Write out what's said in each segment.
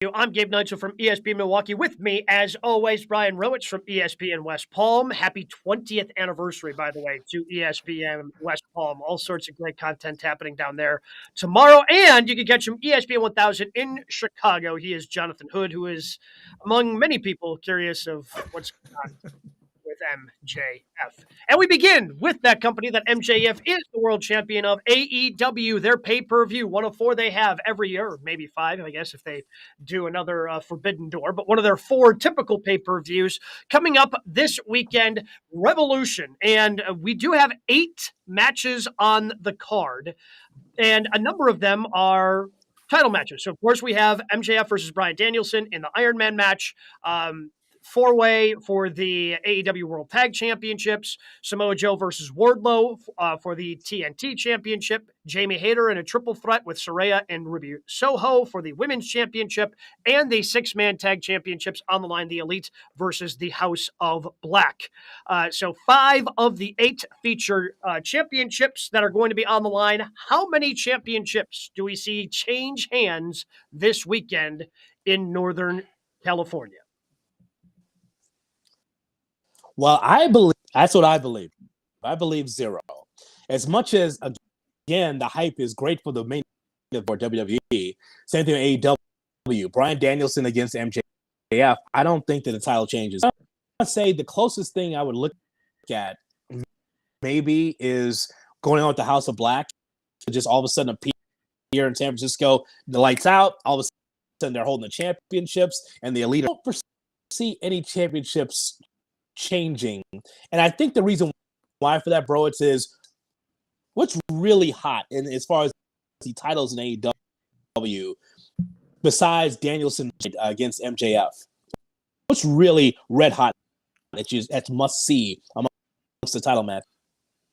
I'm Gabe Neitzel from ESPN Milwaukee. With me, as always, Brian Rowitz from ESPN West Palm. Happy 20th anniversary, by the way, to ESPN West Palm. All sorts of great content happening down there tomorrow. And you can catch him ESPN 1000 in Chicago. He is Jonathan Hood, who is, among many people, curious of what's going on with MJF. And we begin with that company that MJF is the world champion of, AEW, their pay-per-view, one of four they have every year, or maybe five, I guess, if they do another Forbidden Door, but one of their four typical pay-per-views coming up this weekend, Revolution. And we do have 8 matches on the card, and a number of them are title matches. So, of course, we have MJF versus Bryan Danielson in the Iron Man match, 4-way for the AEW World Tag Championships, Samoa Joe versus Wardlow for the TNT Championship, Jamie Hayter in a triple threat with Saraya and Ruby Soho for the Women's Championship, and the 6-man tag championships on the line, the Elite versus the House of Black. So 5 of the 8 feature championships that are going to be on the line. How many championships do we see change hands this weekend in Northern California? Well, I believe that's what I believe. I believe 0. As much as, again, the hype is great for the main for WWE, same thing with AEW. Bryan Danielson against MJF. I don't think that the title changes. I'd say the closest thing I would look at maybe is going on with the House of Black. Just all of a sudden appear here in San Francisco, the lights out. All of a sudden they're holding the championships and the Elite. I don't foresee any championships changing. And I think the reason why for that, bro, is what's really hot in as far as the titles in AEW besides Danielson against MJF. What's really red hot that's must see amongst the title match?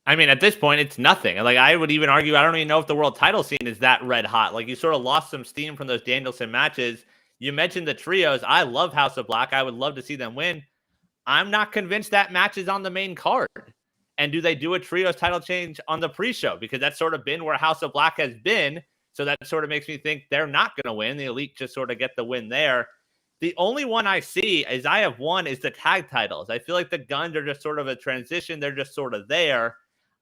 I mean, at this point, it's nothing. Like, I would even argue, I don't even know if the world title scene is that red hot. Like, you sort of lost some steam from those Danielson matches. You mentioned the trios. I love House of Black. I would love to see them win. I'm not convinced that match is on the main card. And do they do a trios title change on the pre-show? Because that's sort of been where House of Black has been. So that sort of makes me think they're not going to win. The Elite just sort of get the win there. The only one I see is I have one is the tag titles. I feel like the Guns are just sort of a transition. They're just sort of there.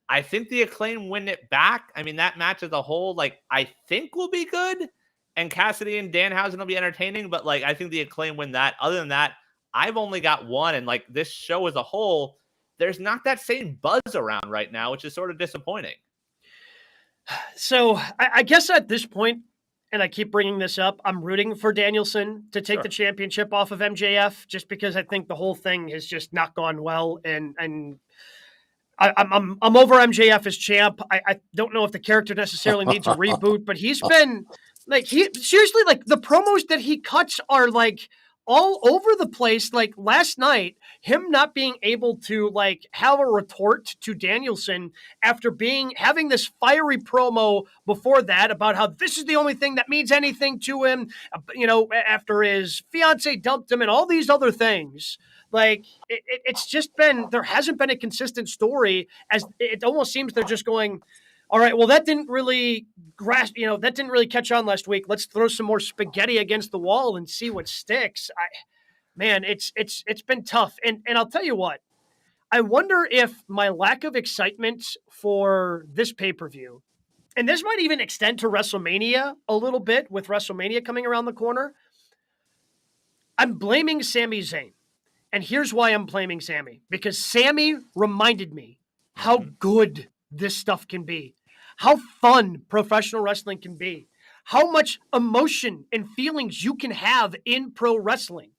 I think the Acclaim win it back. I mean, that match as a whole, like, I think will be good. And Cassidy and Danhausen will be entertaining. But, like, I think the Acclaim win that. Other than that, I've only got one, and like this show as a whole, there's not that same buzz around right now, which is sort of disappointing. So I guess at this point, and I keep bringing this up, I'm rooting for Danielson to take the championship off of MJF, just because I think the whole thing has just not gone well, and I'm over MJF as champ. I don't know if the character necessarily needs a reboot, but he's been like seriously, like the promos that he cuts are like all over the place. Like last night, him not being able to like have a retort to Danielson after having this fiery promo before that about how this is the only thing that means anything to him, you know, after his fiance dumped him and all these other things. Like it's just been, there hasn't been a consistent story, as it almost seems they're just going, all right, well, that didn't really that didn't really catch on last week. Let's throw some more spaghetti against the wall and see what sticks. It's been tough. And I'll tell you what, I wonder if my lack of excitement for this pay-per-view, and this might even extend to WrestleMania a little bit with WrestleMania coming around the corner, I'm blaming Sami Zayn. And here's why I'm blaming Sami. Because Sami reminded me how good this stuff can be, how fun professional wrestling can be, how much emotion and feelings you can have in pro wrestling.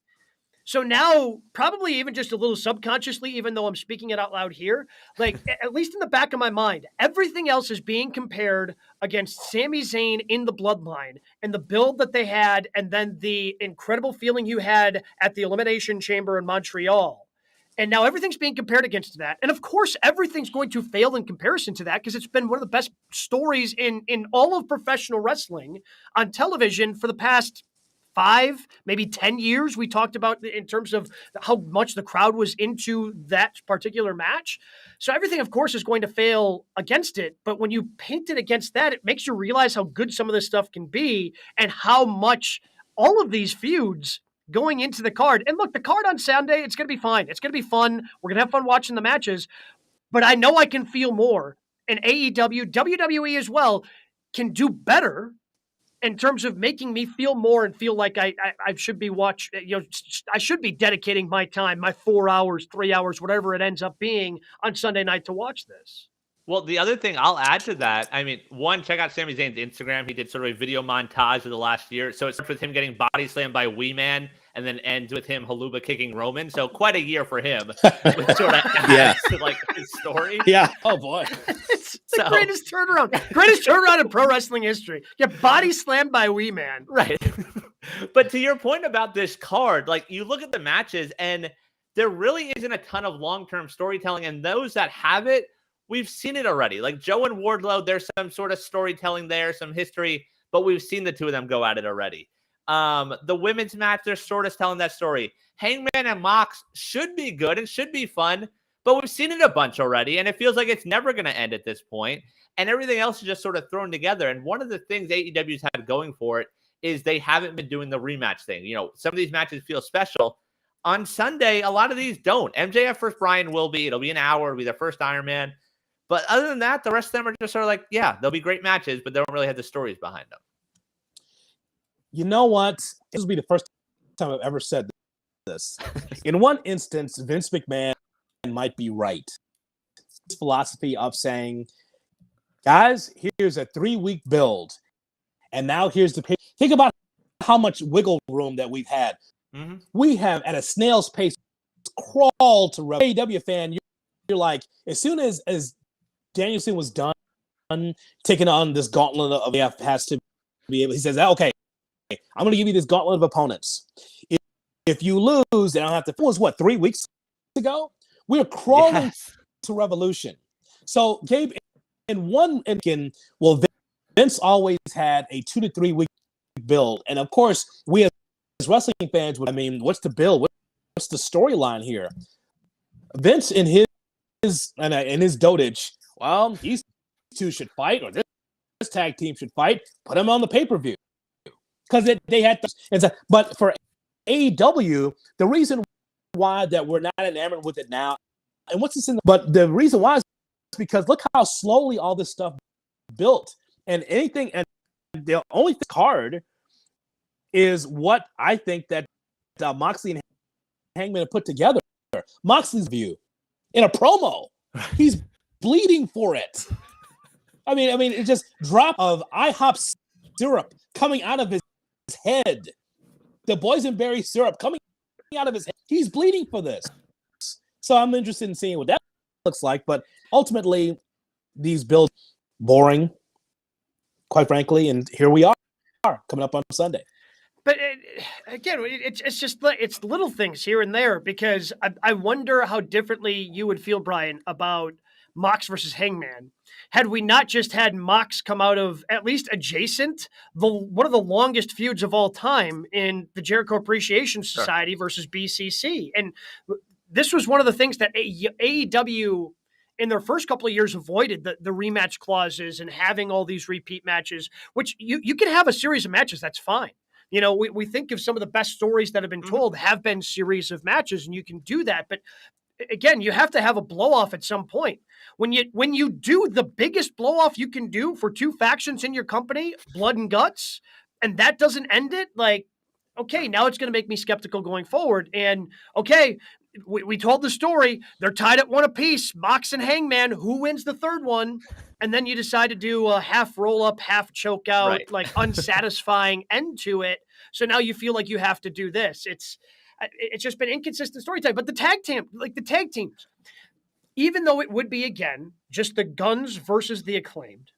So now, probably even just a little subconsciously, even though I'm speaking it out loud here, like at least in the back of my mind, everything else is being compared against Sami Zayn in the Bloodline and the build that they had, and then the incredible feeling you had at the Elimination Chamber in Montreal. And now everything's being compared against that. And of course, everything's going to fail in comparison to that because it's been one of the best stories in all of professional wrestling on television for the past 5, maybe 10 years. We talked about in terms of how much the crowd was into that particular match. So everything, of course, is going to fail against it. But when you paint it against that, it makes you realize how good some of this stuff can be and how much all of these feuds going into the card. And look, the card on Sunday, it's going to be fine. It's going to be fun. We're going to have fun watching the matches. But I know I can feel more. And AEW, WWE as well, can do better in terms of making me feel more and feel like I should be I should be dedicating my time, my 4 hours, 3 hours, whatever it ends up being on Sunday night to watch this. Well, the other thing I'll add to that, I mean, one, check out Sami Zayn's Instagram. He did sort of a video montage of the last year. So it starts with him getting body slammed by Wee Man and then ends with him haluba kicking Roman. So quite a year for him. Which sort of adds to like his story. Yeah. Oh boy. It's the greatest turnaround in pro wrestling history. Get body slammed by Wee Man. Right. But to your point about this card, like you look at the matches and there really isn't a ton of long-term storytelling. And those that have it, we've seen it already. Like Joe and Wardlow, there's some sort of storytelling there, some history, but we've seen the two of them go at it already. The women's match, they're sort of telling that story. Hangman and Mox should be good and should be fun, but we've seen it a bunch already, and it feels like it's never going to end at this point, and everything else is just sort of thrown together. And one of the things AEW's had going for it is they haven't been doing the rematch thing. You know, some of these matches feel special. On Sunday, a lot of these don't. MJF versus Bryan will be. It'll be an hour. It'll be their first Iron Man. But other than that, the rest of them are just sort of like, yeah, they'll be great matches, but they don't really have the stories behind them. You know what? This will be the first time I've ever said this. In one instance, Vince McMahon might be right. His philosophy of saying, guys, here's a 3-week build, and now here's the pay. Think about how much wiggle room that we've had. Mm-hmm. We have, at a snail's pace, crawled to AEW fan. You're like, as soon as Danielson was done taking on this gauntlet of AF has to be able. He says, "Okay, I'm going to give you this gauntlet of opponents. If you lose, then I'll have to." It was what, 3 weeks ago? We're crawling to Revolution. So Gabe, Vince always had a 2 to 3 week build, and of course, we as wrestling fans would. I mean, what's the build? What's the storyline here? Vince in his dotage. Well, these two should fight, or this tag team should fight. Put them on the pay-per-view because they had to. But for AEW, the reason why that we're not enamored with it now, and what's this in? But the reason why is because look how slowly all this stuff built, and the only card is what I think that Moxley and Hangman have put together. Moxley's view in a promo, he's bleeding for it. I mean, it's just drop of IHOP syrup coming out of his head. The boysenberry syrup coming out of his head. He's bleeding for this. So I'm interested in seeing what that looks like. But ultimately, these builds boring, quite frankly. And here we are coming up on Sunday. But again, it's little things here and there, because I wonder how differently you would feel, Brian, about Mox versus Hangman had we not just had Mox come out of at least adjacent one of the longest feuds of all time in the Jericho Appreciation Society versus BCC. And this was one of the things that AEW in their first couple of years avoided, the rematch clauses and having all these repeat matches, which you can have a series of matches. That's fine. You know, we think of some of the best stories that have been told have been series of matches, and you can do that. But again, you have to have a blow off at some point. When you do the biggest blow off you can do for two factions in your company, blood and guts, and that doesn't end it, like, okay, now it's going to make me skeptical going forward. And okay, we told the story. They're tied at one apiece, Mox and Hangman. Who wins the third one? And then you decide to do a half roll up, half choke out, like unsatisfying end to it. So now you feel like you have to do this. It's just been inconsistent storytelling. But the tag teams, even though it would be, again, just the Guns versus the Acclaimed,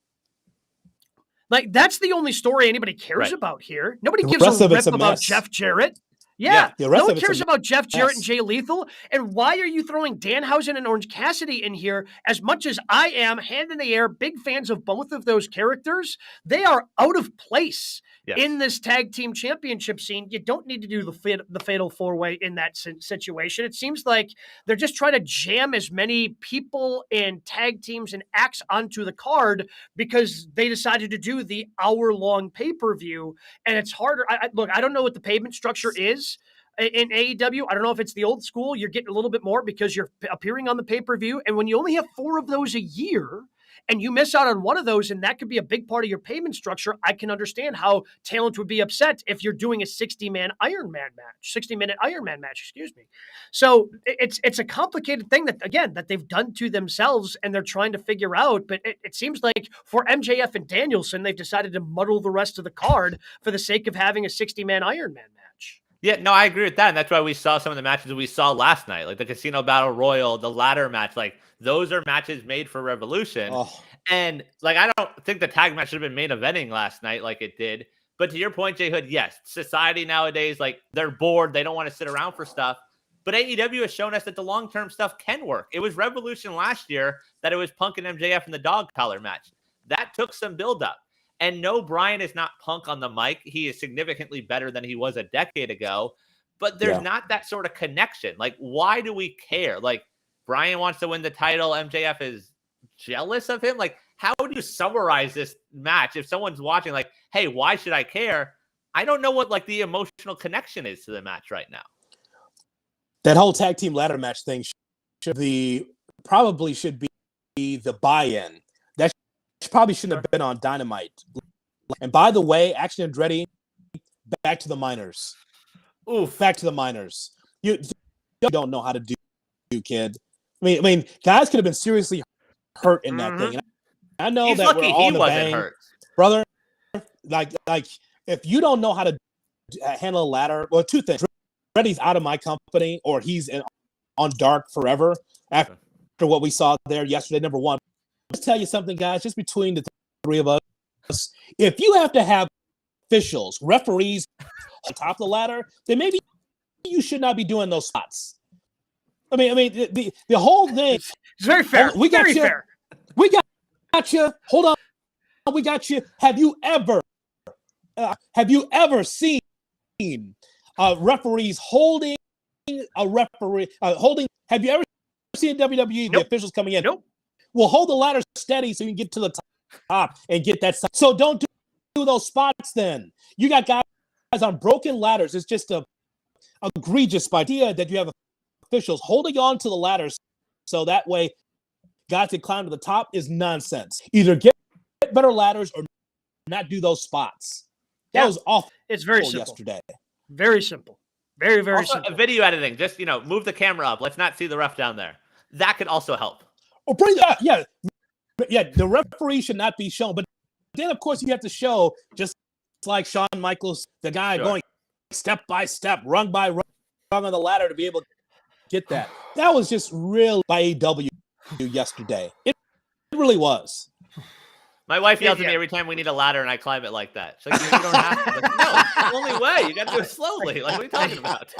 like, that's the only story anybody cares about here. Nobody gives a rip about Jeff Jarrett. Yeah, The rest no one of it's cares a about Jeff Jarrett and mess. Jay Lethal. And why are you throwing Danhausen and Orange Cassidy in here? As much as I am, hand in the air, big fans of both of those characters, they are out of place in this tag team championship scene. You don't need to do the fatal four-way in that situation. It seems like they're just trying to jam as many people and tag teams and acts onto the card because they decided to do the hour-long pay-per-view. And it's harder. Look, I don't know what the payment structure is in AEW. I don't know if it's the old school. You're getting a little bit more because you're appearing on the pay-per-view. And when you only have 4 of those a year and you miss out on one of those, and that could be a big part of your payment structure, I can understand how talent would be upset if you're doing a 60-minute Iron Man match, excuse me. So it's a complicated thing that they've done to themselves and they're trying to figure out. But it seems like for MJF and Danielson, they've decided to muddle the rest of the card for the sake of having a 60-man Iron Man match. Yeah, no, I agree with that. And that's why we saw some of the matches we saw last night, like the Casino Battle Royal, the ladder match. Like, those are matches made for Revolution. Oh. And, like, I don't think the tag match should have been main eventing last night like it did. But to your point, JHood, yes, society nowadays, like, they're bored. They don't want to sit around for stuff. But AEW has shown us that the long-term stuff can work. It was Revolution last year that it was Punk and MJF in the dog collar match. That took some build-up. And no, Brian is not Punk on the mic. He is significantly better than he was a decade ago. But there's not that sort of connection. Like, why do we care? Like, Brian wants to win the title. MJF is jealous of him. Like, how do you summarize this match? If someone's watching, like, hey, why should I care? I don't know what, like, the emotional connection is to the match right now. That whole tag team ladder match thing probably should be the buy-in. That probably shouldn't have been on Dynamite. And by the way, Action Andretti, back to the minors. Oof. Back to the minors. You don't know how to do, kid. I mean, guys could have been seriously hurt in that thing. And I know He's that lucky we're all he in the wasn't bang, hurt, brother. Like if you don't know how to handle a ladder, well, 2 things: Andretti's out of my company, or he's on dark forever after what we saw there yesterday. Number one, let's tell you something, guys. Just between the 3 of us, if you have to have officials, referees on top of the ladder, then maybe you should not be doing those spots. I mean, the whole thing. It's very fair. We got very you. fair. We got you. Hold on. We got you. Have you ever seen referees holding a referee? Have you ever seen WWE, the officials coming in? Nope. Well, hold the ladder steady so you can get to the top and get that side. So don't do those spots then. You got guys on broken ladders. It's just a egregious idea that you have officials holding on to the ladders so that way guys that climb to the top is nonsense. Either get better ladders or not do those spots. That was awful. It's very simple. Yesterday. Very simple. Very, very also, simple. Video editing, just, move the camera up. Let's not see the ref down there. That could also help. Or bring that. Yeah. The referee should not be shown, but then of course you have to show, just like Shawn Michaels, the guy going step by step, rung by rung on the ladder to be able to get that. That was just real by AEW yesterday. It really was. My wife yells at me every time we need a ladder and I climb it like that. She's like, you don't have to. Like, no, it's the only way. You got to do it slowly. Like, what are you talking about?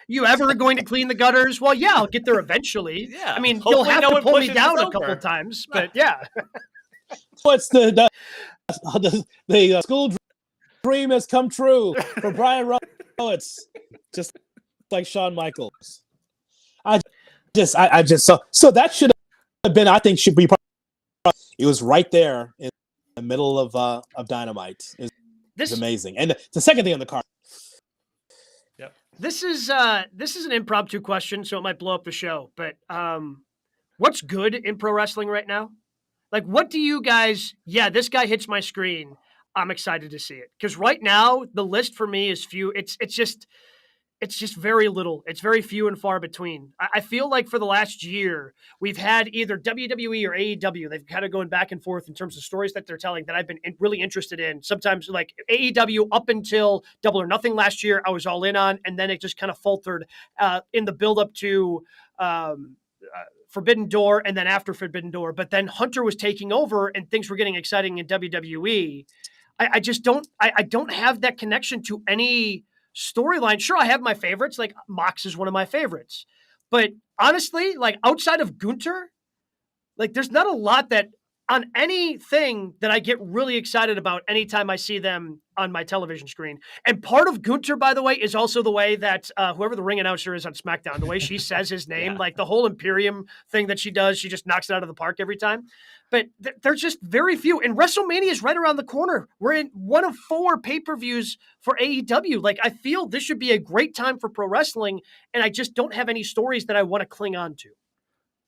You ever going to clean the gutters? Well, yeah, I'll get there eventually. Yeah. I mean, Hopefully you'll have no to one pull me pushes down us a couple over. times, but yeah. What's the school dream has come true for Brian Rowitz, just like Shawn Michaels. I just so that should have been, I think, should be. It was right there in the middle of Dynamite. It's amazing, and the second thing on the card. Yep. This is an impromptu question, so it might blow up the show. But what's good in pro wrestling right now? Like, what do you guys? Yeah, this guy hits my screen. I'm excited to see it because right now the list for me is few. It's just very little. It's very few and far between. I feel like for the last year, we've had either WWE or AEW. They've kind of going back and forth in terms of stories that they're telling that I've been really interested in. Sometimes like AEW up until Double or Nothing last year, I was all in on, and then it just kind of faltered in the buildup to Forbidden Door and then after Forbidden Door. But then Hunter was taking over and things were getting exciting in WWE. I just don't have that connection to any storyline. Sure, I have my favorites. Like Mox is one of my favorites. But honestly, like outside of Gunter, like there's not a lot that on anything that I get really excited about anytime I see them on my television screen. And part of Gunter, by the way, is also the way that whoever the ring announcer is on SmackDown, the way she says his name, like the whole Imperium thing that she does, she just knocks it out of the park every time. But there's just very few. And WrestleMania is right around the corner. We're in one of 4 pay-per-views for AEW. Like, I feel this should be a great time for pro wrestling, and I just don't have any stories that I want to cling on to.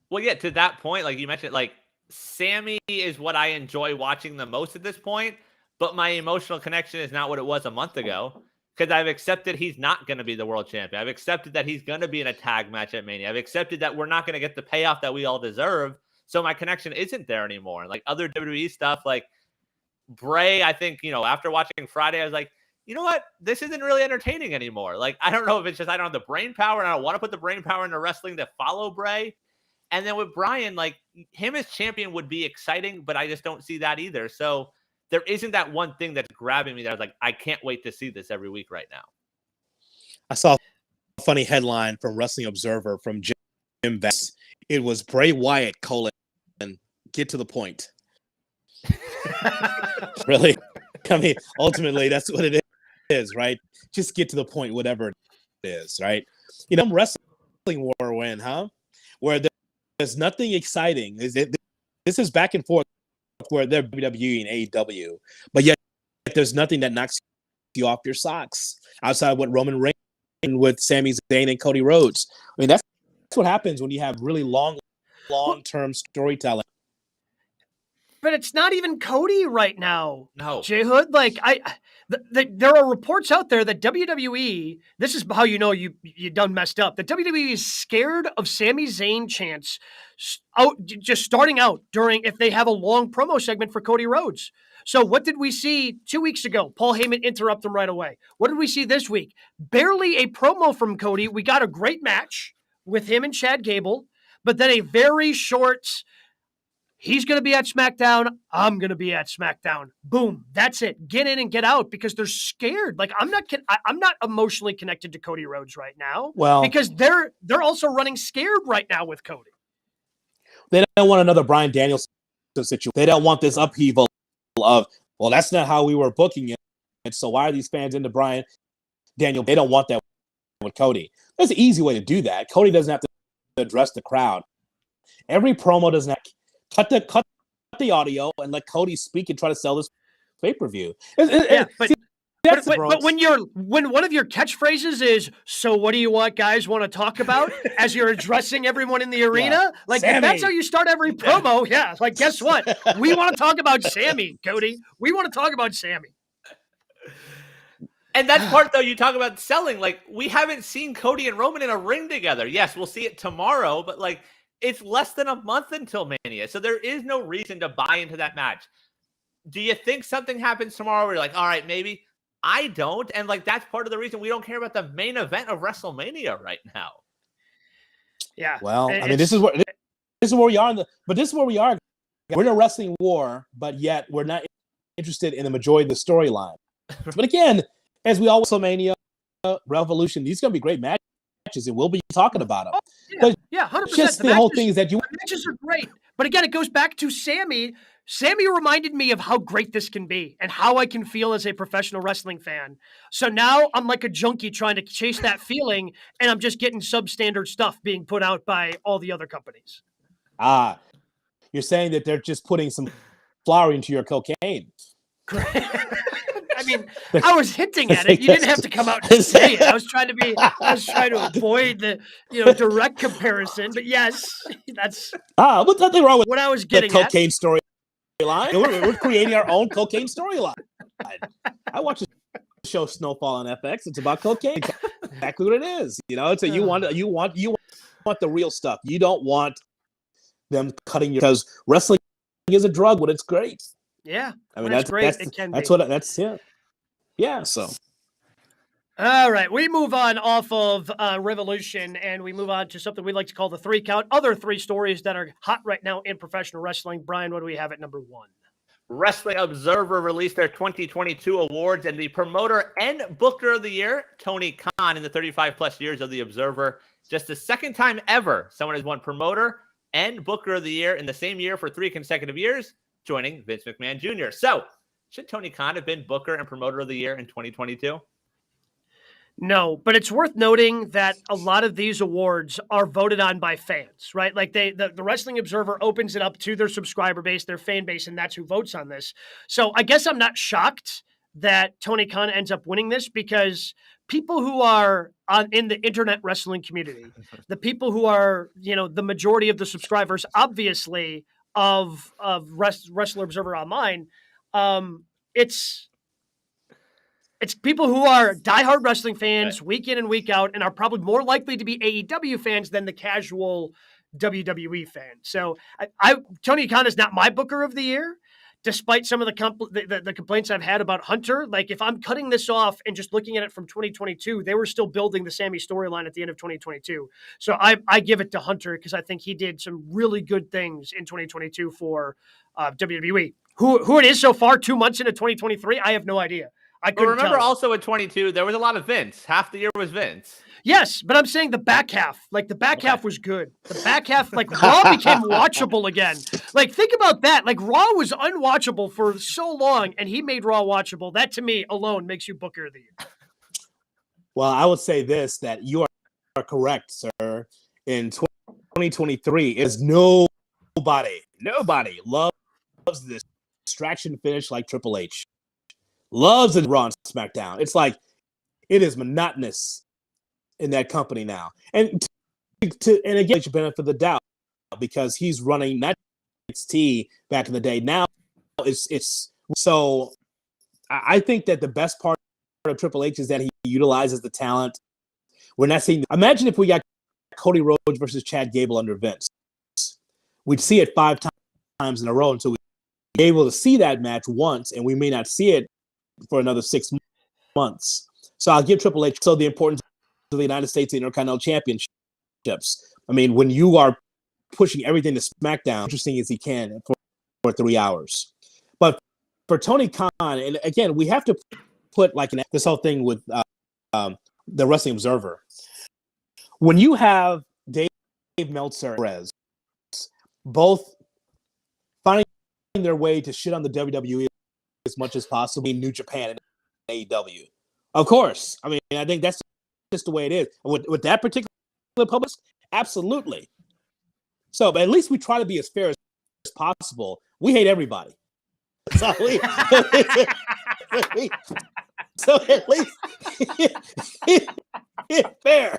Well, yeah, to that point, like you mentioned, like Sammy is what I enjoy watching the most at this point, but my emotional connection is not what it was a month ago because I've accepted he's not going to be the world champion. I've accepted that he's going to be in a tag match at Mania. I've accepted that we're not going to get the payoff that we all deserve. So my connection isn't there anymore. Like other WWE stuff, like Bray, I think, after watching Friday, I was like, you know what? This isn't really entertaining anymore. Like, I don't know if it's just I don't have the brain power and I don't want to put the brain power into wrestling to follow Bray. And then with Brian, like him as champion would be exciting, but I just don't see that either. So there isn't that one thing that's grabbing me that I was like, I can't wait to see this every week right now. I saw a funny headline from Wrestling Observer from Jim Vance. It was Bray Wyatt : get to the point. Really? I mean, ultimately, that's what it is, right? Just get to the point, whatever it is, right? Wrestling war win, huh? Where there's nothing exciting. This is back and forth where they're WWE and AEW, but yet there's nothing that knocks you off your socks outside of what Roman Reigns with Sami Zayn and Cody Rhodes. I mean, that's what happens when you have really long-term storytelling. But it's not even Cody right now. No. JHood, like there are reports out there that WWE, this is how you know you done messed up. The WWE is scared of Sami Zayn chants just starting out during if they have a long promo segment for Cody Rhodes. So what did we see 2 weeks ago? Paul Heyman interrupt him right away. What did we see this week? Barely a promo from Cody. We got a great match with him and Chad Gable, but then a very short, he's going to be at SmackDown. I'm going to be at SmackDown. Boom. That's it. Get in and get out because they're scared. Like I'm not emotionally connected to Cody Rhodes right now. Well, because they're also running scared right now with Cody. They don't want another Bryan Danielson situation. They don't want this upheaval of, well, that's not how we were booking it. And so why are these fans into Bryan Daniel? They don't want that with Cody. There's an easy way to do that. Cody doesn't have to address the crowd. Every promo doesn't have cut the audio and let Cody speak and try to sell this pay-per-view. But when one of your catchphrases is, so what do you want guys want to talk about as you're addressing everyone in the arena? Like Sammy. If that's how you start every promo, like guess what? We want to talk about Sammy, Cody. We want to talk about Sammy. And that part, though, you talk about selling. Like, we haven't seen Cody and Roman in a ring together. Yes, we'll see it tomorrow, but like, it's less than a month until Mania. So there is no reason to buy into that match. Do you think something happens tomorrow where you're like, all right, maybe? I don't. And like, that's part of the reason we don't care about the main event of WrestleMania right now. Yeah. Well, I mean, this is where we are. This is where we are. We're in a wrestling war, but yet we're not interested in the majority of the storyline. But again, as we always WrestleMania, Revolution, these are going to be great matches, and we'll be talking about them. Oh, yeah, 100%. Just the whole thing is that the matches are great. But again, it goes back to Sammy. Sammy reminded me of how great this can be and how I can feel as a professional wrestling fan. So now I'm like a junkie trying to chase that feeling, and I'm just getting substandard stuff being put out by all the other companies. You're saying that they're just putting some flour into your cocaine. I mean, I was hinting at it. You didn't have to come out and say it. I was trying to avoid the direct comparison. But yes, that's what's nothing wrong with what I was getting the cocaine storyline. We're creating our own cocaine storyline. I watch the show Snowfall on FX. It's about cocaine. It's exactly what it is. It's you want the real stuff. You don't want them cutting because wrestling is a drug when it's great. Yeah, I mean that's great. Yeah. So, all right, we move on off of Revolution, and we move on to something we like to call the 3 count. Other 3 stories that are hot right now in professional wrestling. Brian, what do we have at number 1? Wrestling Observer released their 2022 awards, and the promoter and booker of the year, Tony Khan, in the 35-plus years of the Observer. Just the second time ever someone has won promoter and booker of the year in the same year for 3 consecutive years, joining Vince McMahon Jr. So, should Tony Khan have been booker and promoter of the year in 2022? No, but it's worth noting that a lot of these awards are voted on by fans, right? Like the Wrestling Observer opens it up to their subscriber base, their fan base, and that's who votes on this. So I guess I'm not shocked that Tony Khan ends up winning this, because people who are in the internet wrestling community, the people who are, the majority of the subscribers, obviously, of Wrestler Observer Online, it's people who are diehard wrestling fans, right, week in and week out, and are probably more likely to be AEW fans than the casual WWE fan. So Tony Khan is not my booker of the year, despite some of the complaints I've had about Hunter. Like, if I'm cutting this off and just looking at it from 2022, they were still building the Sammy storyline at the end of 2022. So I give it to Hunter, because I think he did some really good things in 2022 for WWE. Who it is so far, 2 months into 2023, I have no idea. But remember, also in 22, there was a lot of Vince. Half the year was Vince. Yes, but I'm saying the back half. Like, the back half was good. The back half, like, Raw became watchable again. Like, think about that. Like, Raw was unwatchable for so long, and he made Raw watchable. That, to me, alone makes you booker of the year. Well, I would say this, that you are correct, sir. In 2023, is nobody loves this distraction finish like Triple H. Loves it Raw and SmackDown. It's like, it is monotonous in that company now. And and again, you benefit of the doubt, because he's running not NXT back in the day. Now it's so I think that the best part of Triple H is that he utilizes the talent. We're not seeing. Imagine if we got Cody Rhodes versus Chad Gable under Vince. We'd see it 5 times in a row until we're able to see that match once, and we may not see it for another 6 months. So I'll give Triple H the importance of the United States Intercontinental Championships. I mean, when you are pushing everything to SmackDown, interesting as he can for 3 hours. But for Tony Khan, and again, we have to put like this whole thing with the Wrestling Observer. When you have Dave Meltzer and Perez both finding their way to shit on the WWE as much as possible in New Japan and AEW. Of course. I mean, I think that's just the way it is. With that particular public, absolutely. So, but at least we try to be as fair as possible. We hate everybody. So, at least it's fair.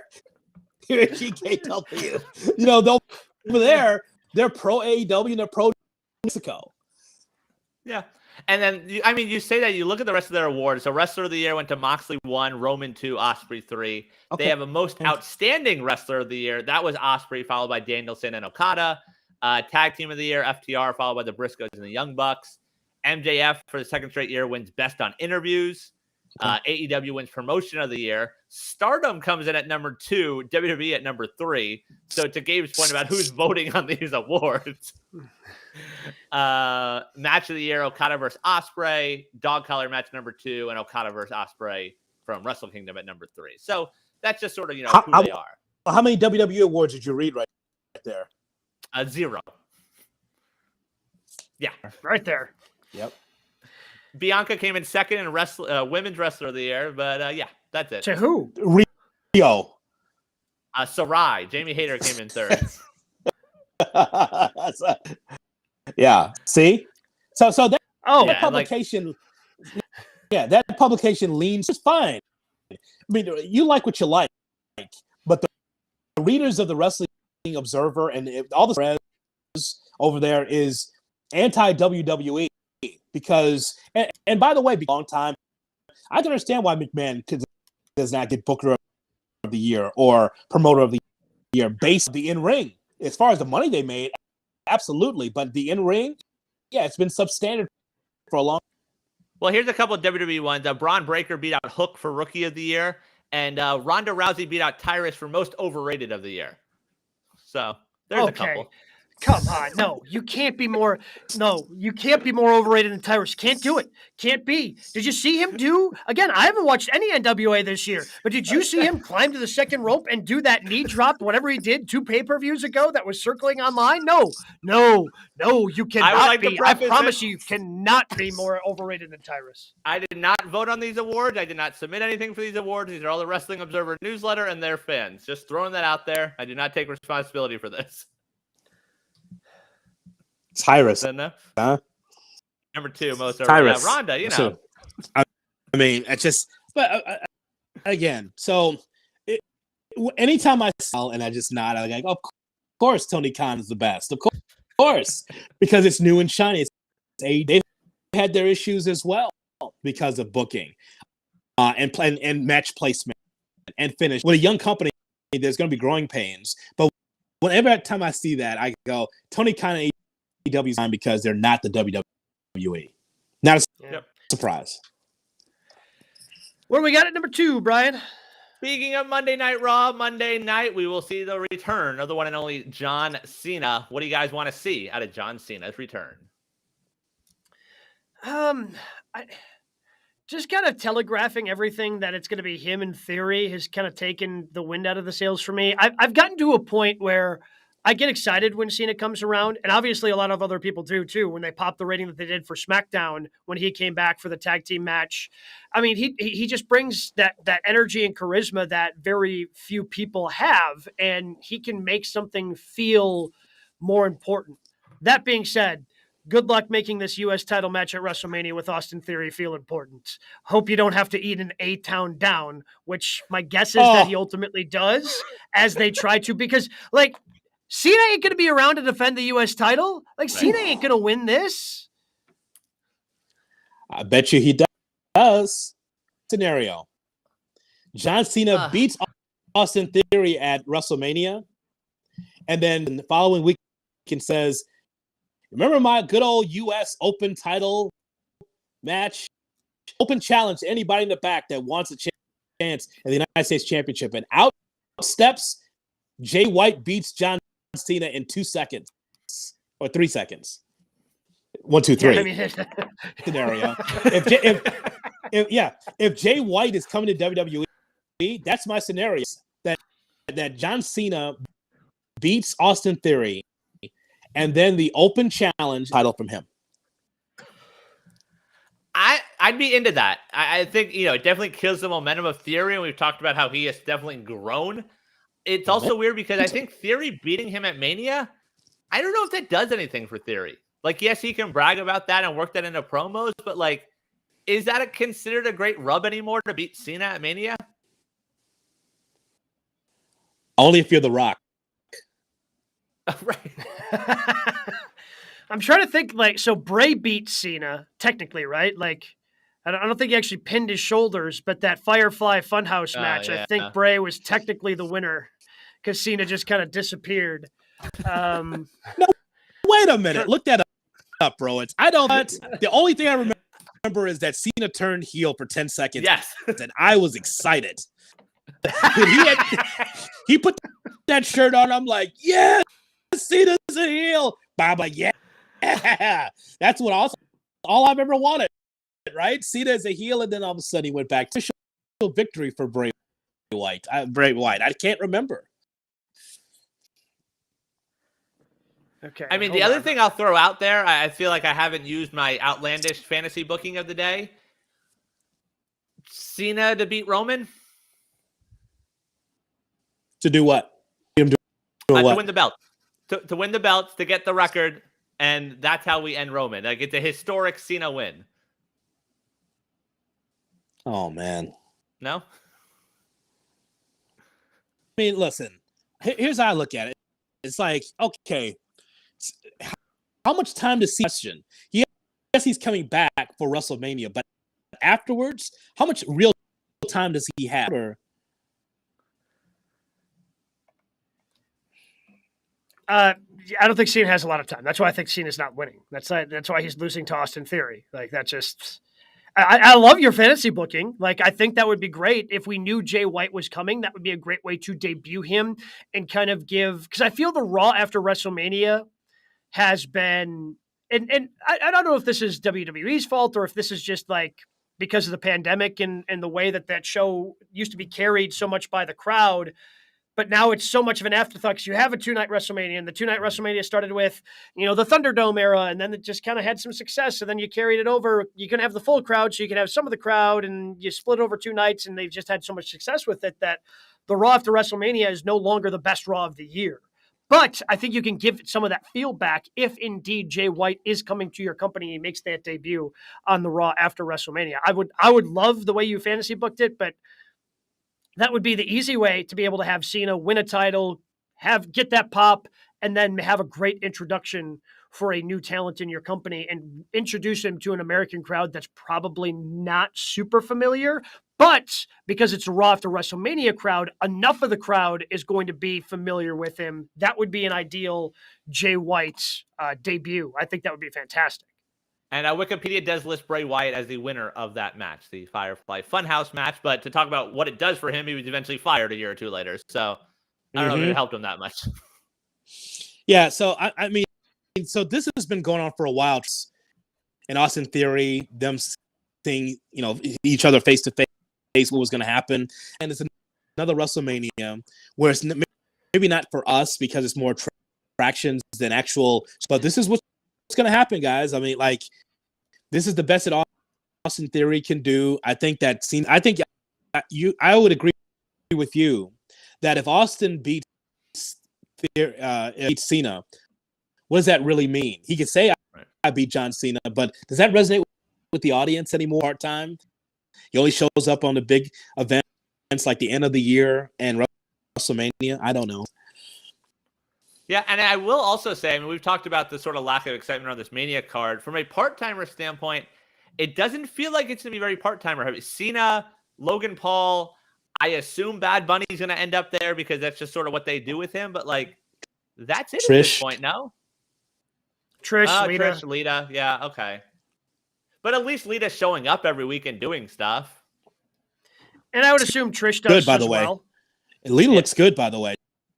Here at GKW. Over there, they're pro AEW and they're pro Mexico. Yeah. And then, you say that, you look at the rest of their awards. So Wrestler of the Year went to Moxley 1, Roman 2, Osprey 3. Okay. They have a Most Outstanding Wrestler of the Year. That was Osprey, followed by Danielson and Okada. Tag Team of the Year, FTR, followed by the Briscoes and the Young Bucks. MJF, for the second straight year, wins Best on Interviews. AEW wins Promotion of the Year. Stardom comes in at number 2, WWE at number 3. So to Gabe's point about who's voting on these awards, Match of the Year, Okada versus Ospreay, Dog Collar match number 2, and Okada versus Ospreay from Wrestle Kingdom at number 3. So that's just sort of who they are. How many WWE awards did you read right there? 0. Yeah, right there. Yep. Bianca came in second in Women's Wrestler of the Year, but yeah, that's it. To who? Rio. Sarai. Jamie Hayter came in third. Yeah. See? So that publication, that publication leans. It's fine. I mean, you like what you like, but the readers of the Wrestling Observer and all the press over there is anti-WWE. Because, and by the way, a long time, I can understand why McMahon does not get Booker of the Year or Promoter of the Year based on the in-ring. As far as the money they made, absolutely. But the in-ring, it's been substandard for a long time. Well, here's a couple of WWE ones. Braun Breaker beat out Hook for Rookie of the Year, and Ronda Rousey beat out Tyrus for Most Overrated of the Year. So there's a couple. Come on, no, you can't be more. No, you can't be more overrated than Tyrus. Can't do it. Can't be. Did you see him do again? I haven't watched any NWA this year, but did you see him climb to the second rope and do that knee drop? Whatever he did 2 pay-per-views ago, that was circling online. No, you cannot be. I promise you cannot be more overrated than Tyrus. I did not vote on these awards. I did not submit anything for these awards. These are all the Wrestling Observer newsletter and their fans. Just throwing that out there. I do not take responsibility for this. Tyrus. Huh? Number 2, most Tyrus. Ronda, you know. So, I mean, it's just, but again, so anytime I saw and I just nod, I'm like, of course, Tony Khan is the best. Of course, because it's new and shiny. They've had their issues as well because of booking and match placement and finish. With a young company, there's going to be growing pains. But whenever time I see that, I go, Tony Khan and AEW's on because they're not the WWE. Not a surprise. What do we got at number 2, Brian? Speaking of Monday Night Raw, Monday night, we will see the return of the one and only John Cena. What do you guys want to see out of John Cena's return? I just kind of telegraphing everything that it's going to be him in theory has kind of taken the wind out of the sails for me. I've gotten to a point where I get excited when Cena comes around, and obviously a lot of other people do too, when they pop the rating that they did for SmackDown when he came back for the tag team match. I mean, he just brings that energy and charisma that very few people have, and he can make something feel more important. That being said, good luck making this U.S. title match at WrestleMania with Austin Theory feel important. Hope you don't have to eat an A-Town down, which my guess is that he ultimately does as they try to, because like, Cena ain't going to be around to defend the U.S. title. Like, Cena ain't going to win this. I bet you he does. Scenario. John Cena beats Austin Theory at WrestleMania, and then the following week says, remember my good old U.S. Open title match? Open challenge to anybody in the back that wants a chance at the United States Championship. And out steps Jay White beats John Cena in 2 seconds or 3 seconds. 1, 2, 3. Yeah, I mean, scenario. If Jay White is coming to WWE, that's my scenario. That John Cena beats Austin Theory, and then the open challenge title from him. I'd be into that. I think, it definitely kills the momentum of Theory, and we've talked about how he has definitely grown. It's also weird because I think Theory beating him at Mania, I don't know if that does anything for Theory. Like, yes, he can brag about that and work that into promos, but like, is that considered a great rub anymore to beat Cena at Mania? Only if you're The Rock. Right. I'm trying to think, like, so Bray beat Cena, technically, right? Like, I don't think he actually pinned his shoulders, but that Firefly Funhouse match, I think Bray was technically the winner because Cena just kind of disappeared. No, wait a minute. Look that up, bro. The only thing I remember is that Cena turned heel for 10 seconds. Yes. And I was excited. He put that shirt on. I'm like, yeah, Cena's a heel. Baba, yeah. That's what all I've ever wanted, right? Cena is a heel, and then all of a sudden he went back to victory for Bray Wyatt. I can't remember. Okay. I mean, the other thing I'll throw out there, I feel like I haven't used my outlandish fantasy booking of the day. Cena to beat Roman. To do what? To win the belt. To win the belts, to get the record, and that's how we end Roman. Like, it's a historic Cena win. Oh, man. No? I mean, listen, here's how I look at it. It's like, okay, how much time does Cena question? Yes, he's coming back for WrestleMania, but afterwards, how much real time does he have? I don't think Cena has a lot of time. That's why I think Cena's not winning. That's why he's losing to Austin Theory. Like, that's just... I love your fantasy booking. Like, I think that would be great if we knew Jay White was coming. That would be a great way to debut him and kind of give, because I feel the Raw after WrestleMania has been, and I don't know if this is WWE's fault or if this is just like because of the pandemic and the way that show used to be carried so much by the crowd. But now it's so much of an afterthought because you have a 2-night WrestleMania, and the 2-night WrestleMania started with, the Thunderdome era, and then it just kind of had some success. So then you carried it over. You can have the full crowd, so you can have some of the crowd, and you split it over 2 nights, and they've just had so much success with it that the Raw after WrestleMania is no longer the best Raw of the year. But I think you can give some of that feel back if indeed Jay White is coming to your company and makes that debut on the Raw after WrestleMania. I would love the way you fantasy booked it, but that would be the easy way to be able to have Cena win a title, get that pop, and then have a great introduction for a new talent in your company and introduce him to an American crowd that's probably not super familiar. But because it's a Raw after WrestleMania crowd, enough of the crowd is going to be familiar with him. That would be an ideal Jay White debut. I think that would be fantastic. And Wikipedia does list Bray Wyatt as the winner of that match, the Firefly Funhouse match. But to talk about what it does for him, he was eventually fired a year or two later. So I don't know if it helped him that much. Yeah, so I mean, so this has been going on for a while. In Austin Theory, them seeing each other face to face, what was going to happen, and it's another WrestleMania where it's maybe not for us because it's more attractions than actual. But this is what's going to happen, guys. I mean, like, this is the best that Austin Theory can do. I think I would agree with you that if Austin beats Cena, what does that really mean? He could say I beat John Cena, but does that resonate with the audience anymore? Part-time, he only shows up on the big events like the end of the year and WrestleMania. I don't know. Yeah, and I will also say, I mean, we've talked about the sort of lack of excitement on this Mania card. From a part-timer standpoint, it doesn't feel like it's going to be very part-timer heavy. Cena, Logan Paul, I assume Bad Bunny's going to end up there because that's just sort of what they do with him. But, like, that's it Trish. At this point, no? Trish, Lita. Yeah, okay. But at least Lita's showing up every week and doing stuff. And I would assume Trish does good, by the way. Well. And Lita looks good, by the way.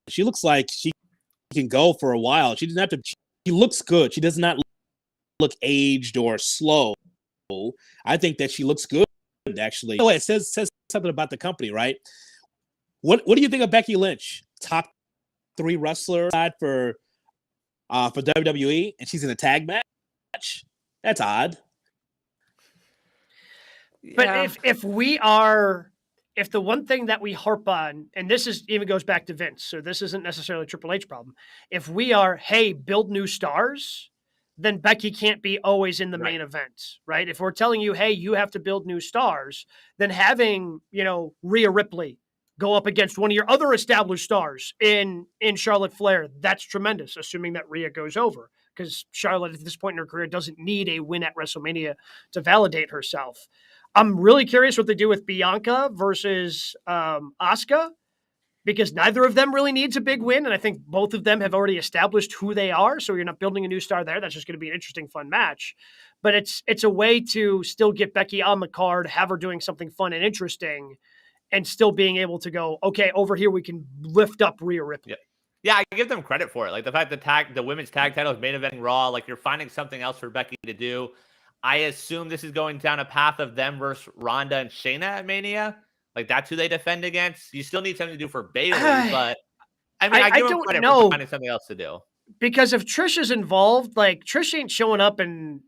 She looks like she can go for a while. She doesn't have to. She looks good. She does not look aged or slow. I think that she looks good, actually. Oh, it says something about the company, right? What do you think of Becky Lynch? Top 3 wrestler for WWE, and she's in a tag match. That's odd. But yeah. if the one thing that we harp on, and this even goes back to Vince, so this isn't necessarily a Triple H problem. If we are, hey, build new stars, then Becky can't be always in the main event, right? If we're telling you, hey, you have to build new stars, then having, Rhea Ripley go up against one of your other established stars in Charlotte Flair, that's tremendous, assuming that Rhea goes over, because Charlotte at this point in her career doesn't need a win at WrestleMania to validate herself. I'm really curious what they do with Bianca versus Asuka, because neither of them really needs a big win, and I think both of them have already established who they are, so you're not building a new star there. That's just going to be an interesting, fun match. But it's a way to still get Becky on the card, have her doing something fun and interesting, and still being able to go, okay, over here we can lift up Rhea Ripley. Yeah, I give them credit for it. Like the fact that the women's tag title is main eventing Raw, like you're finding something else for Becky to do. I assume this is going down a path of them versus Ronda and Shayna at Mania. Like that's who they defend against. You still need something to do for Bayley, but I mean, I give them credit for finding something else to do. Because if Trish is involved, like Trish ain't showing up, and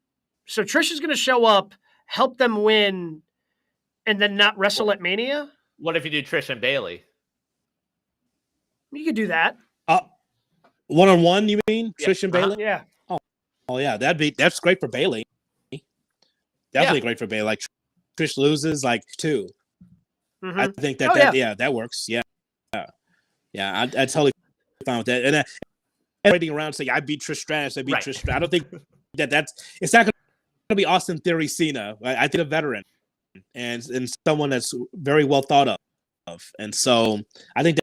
so Trish is going to show up, help them win, and then not wrestle at Mania. What if you do Trish and Bayley? You could do that. One-on-one, you mean? Yeah. Trish and Bayley? Yeah. Oh yeah, that's great for Bayley. Definitely great for Bayley. Like Trish loses like 2. Mm-hmm. I think that works. Yeah. I totally fine with that. And waiting around saying I beat Trish Stratus, Trish Stratus. I don't think it's not going to be Austin Theory Cena. I think a veteran and someone that's very well thought of. And so I think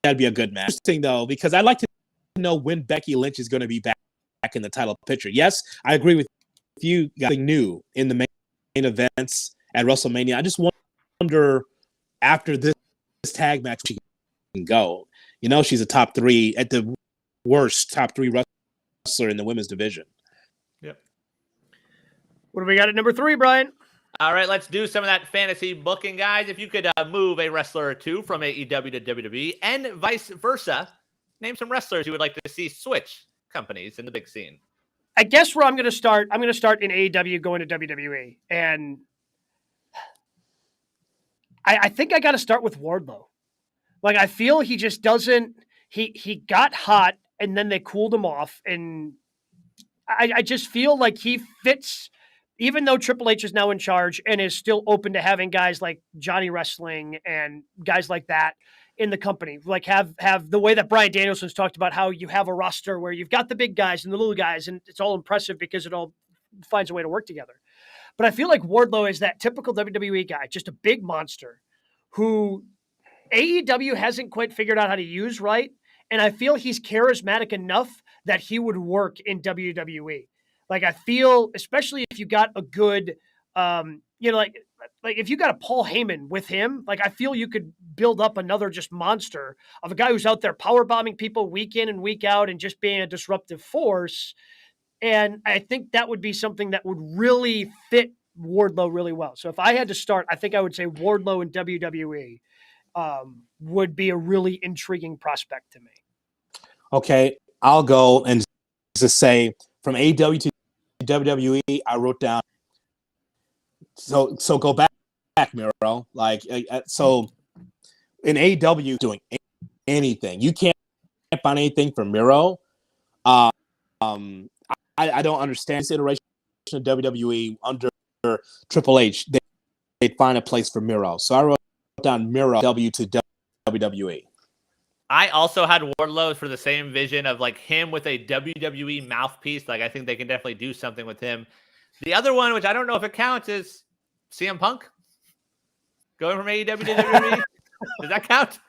that'd be a good match. Interesting though, because I'd like to know when Becky Lynch is going to be back in the title picture. Yes, I agree with you. Something new in the main events at WrestleMania. I just wonder after this tag match she can go. She's a top 3 at the worst top 3 wrestler in the women's division. Yep. What do we got at number 3, Brian? All right, let's do some of that fantasy booking, guys. If you could move a wrestler or two from AEW to WWE and vice versa, name some wrestlers you would like to see switch companies in the big scene. I guess where I'm going to start in AEW going to WWE. And I think I got to start with Wardlow. Like, I feel he just doesn't, he got hot and then they cooled him off. And I just feel like he fits, even though Triple H is now in charge and is still open to having guys like Johnny Wrestling and guys like that in the company, like have the way that Bryan Danielson's talked about how you have a roster where you've got the big guys and the little guys, and it's all impressive because it all finds a way to work together. But I feel like Wardlow is that typical WWE guy, just a big monster who AEW hasn't quite figured out how to use right. And I feel he's charismatic enough that he would work in WWE. Like, I feel, especially if you got a good, like if you got a Paul Heyman with him, like I feel you could build up another just monster of a guy who's out there power bombing people week in and week out and just being a disruptive force. And I think that would be something that would really fit Wardlow really well. So if I had to start, I think I would say Wardlow in WWE would be a really intriguing prospect to me. Okay, I'll go and just say from AEW to WWE, I wrote down. So go back, Miro. Like, so in AEW, doing anything, you can't find anything for Miro. I don't understand this iteration of WWE under Triple H. They'd find a place for Miro. So I wrote down Miro W to WWE. I also had Wardlow for the same vision of like him with a WWE mouthpiece. Like, I think they can definitely do something with him. The other one, which I don't know if it counts, is CM Punk going from AEW to WWE. Does that count?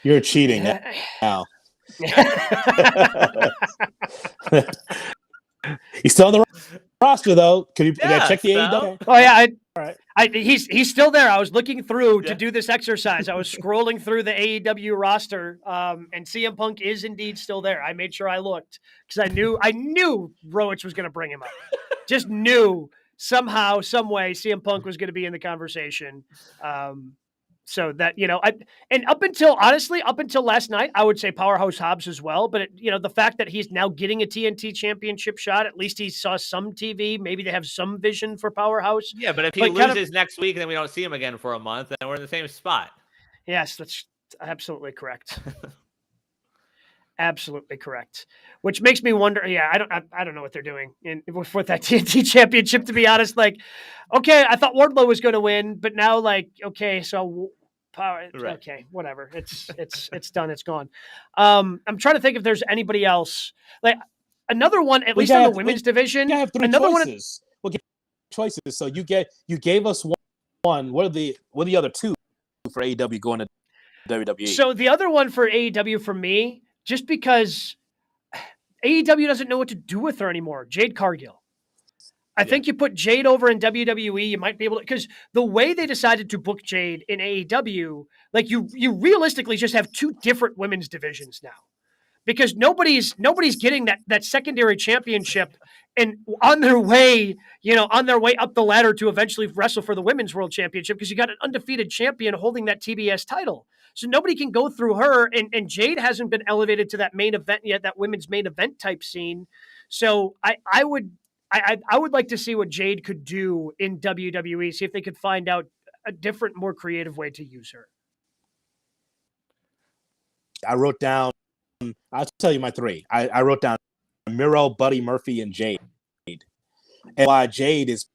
You're cheating now. He's still on the roster, though. Could you check the AEW? Oh yeah, all right. He's still there. I was looking through to do this exercise. I was scrolling through the AEW roster, and CM Punk is indeed still there. I made sure I looked because I knew Rowitz was going to bring him up. Just knew somehow, some way, CM Punk was going to be in the conversation. So that, and up until last night, I would say Powerhouse Hobbs as well. But, the fact that he's now getting a TNT championship shot, at least he saw some TV. Maybe they have some vision for Powerhouse. Yeah, but if he loses next week and then we don't see him again for a month, then we're in the same spot. Yes, that's absolutely correct. Absolutely correct. Which makes me wonder. Yeah, I don't know what they're doing with that TNT championship. To be honest, like, okay, I thought Wardlow was going to win, but now, like, okay, so power. Right. Okay, whatever. It's done. It's gone. I'm trying to think if there's anybody else. Like another one, at least in the women's division. You have three another choices. We'll get choices. So you gave us one. What are the other two for AEW going to WWE? So the other one for AEW for me, just because AEW doesn't know what to do with her anymore. Jade Cargill. I think you put Jade over in WWE, you might be able to, because the way they decided to book Jade in AEW, like you realistically just have two different women's divisions now, because nobody's getting that secondary championship and on their way up the ladder to eventually wrestle for the women's world championship, because you got an undefeated champion holding that TBS title. So nobody can go through her, and Jade hasn't been elevated to that main event yet, that women's main event type scene. So I would like to see what Jade could do in WWE, see if they could find out a different, more creative way to use her. I wrote down, I'll tell you my three. I wrote down Miro, Buddy Murphy, and Jade. And why Jade is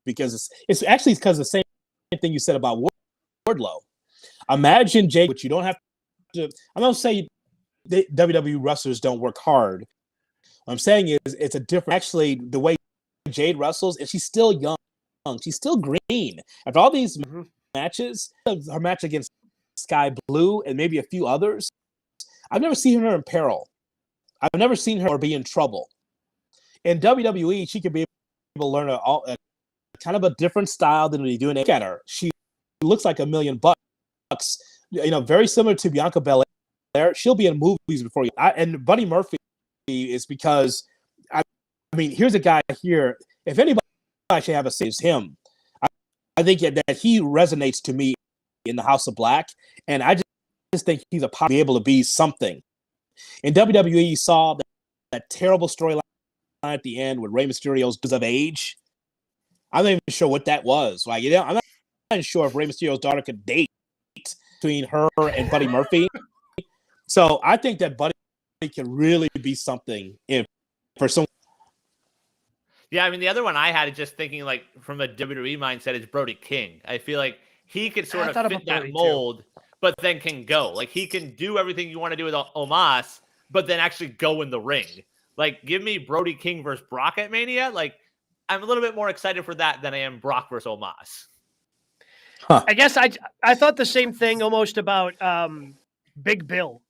because it's actually because the same thing you said about Wardlow. Imagine Jade, which you don't have to. I'm not saying WWE wrestlers don't work hard. What I'm saying is it's a different. Actually, the way Jade wrestles, and she's still young. She's still green. After all these matches, her match against Sky Blue and maybe a few others, I've never seen her in peril. I've never seen her be in trouble. In WWE, she could be able to learn a kind of a different style than we do. And look at her. She looks like $1 million. Very similar to Bianca Belair. She'll be in movies before you. And Buddy Murphy, is because, I mean, here's a guy here. If anybody should have a say, it's him. I think that he resonates to me in the House of Black, and I just think he's be able to be something. In WWE, you saw that terrible storyline at the end with Rey Mysterio's of age. I'm not even sure what that was. Like, I'm not even sure if Rey Mysterio's daughter could date between her and Buddy Murphy. So I think that Buddy can really be something for some. Yeah, I mean, the other one I had is just thinking, like, from a WWE mindset is Brody King. I feel like he could sort of fit that mold, but then can go. Like, he can do everything you want to do with Omos, but then actually go in the ring. Like, give me Brody King versus Brock at Mania. Like, I'm a little bit more excited for that than I am Brock versus Omos. Huh. I guess I thought the same thing almost about Big Bill.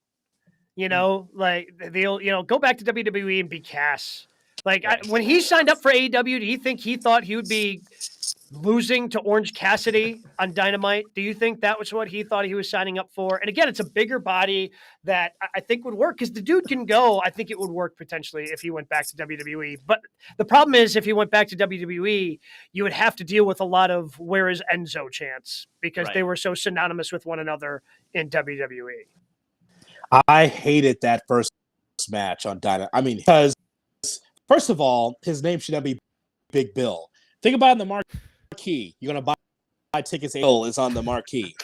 You know, like go back to WWE and be Cass. Like when he signed up for AEW, do you think he thought he would be losing to Orange Cassidy on Dynamite? Do you think that was what he thought he was signing up for? And again, it's a bigger body that I think would work because the dude can go. I think it would work potentially if he went back to WWE. But the problem is if he went back to WWE, you would have to deal with a lot of where is Enzo chants because they were so synonymous with one another in WWE. I hated that first match on Dynamite. I mean, because first of all, his name should not be Big Bill. Think about it in the marquee. You're going to buy tickets. Bill is on the marquee.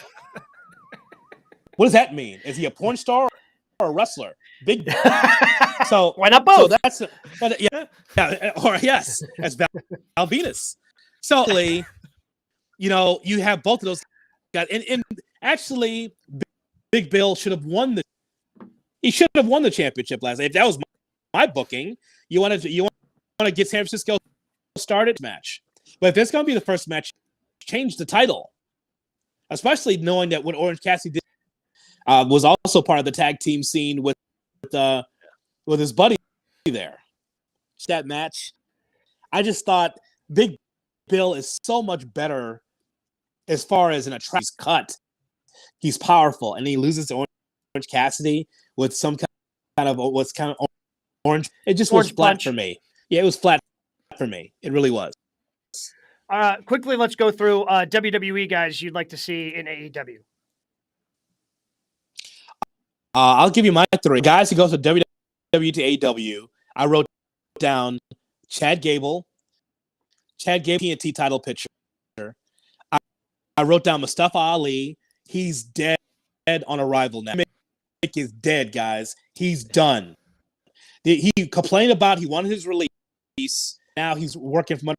What does that mean? Is he a porn star or a wrestler? Big Bill. So why not both? So that's or yes, as Val Venus. So you have both of those guys, and actually, Big Bill should have won the. He should have won the championship last night. If that was my booking, you want to get San Francisco started match. But if it's going to be the first match, change the title. Especially knowing that what Orange Cassidy did was also part of the tag team scene with his buddy there. That match, I just thought Big Bill is so much better as far as an attraction. He's cut. He's powerful, and he loses to Orange Cassidy with some kind of what's kind of orange. It just was flat for me. Yeah, it was flat for me. It really was. Quickly, let's go through WWE guys you'd like to see in AEW. I'll give you my three guys who goes from WWE to AEW. I wrote down Chad Gable, TNT title picture. I wrote down Mustafa Ali. He's dead on arrival now. Mick is dead, guys. He's done. He complained about he wanted his release. Now he's working from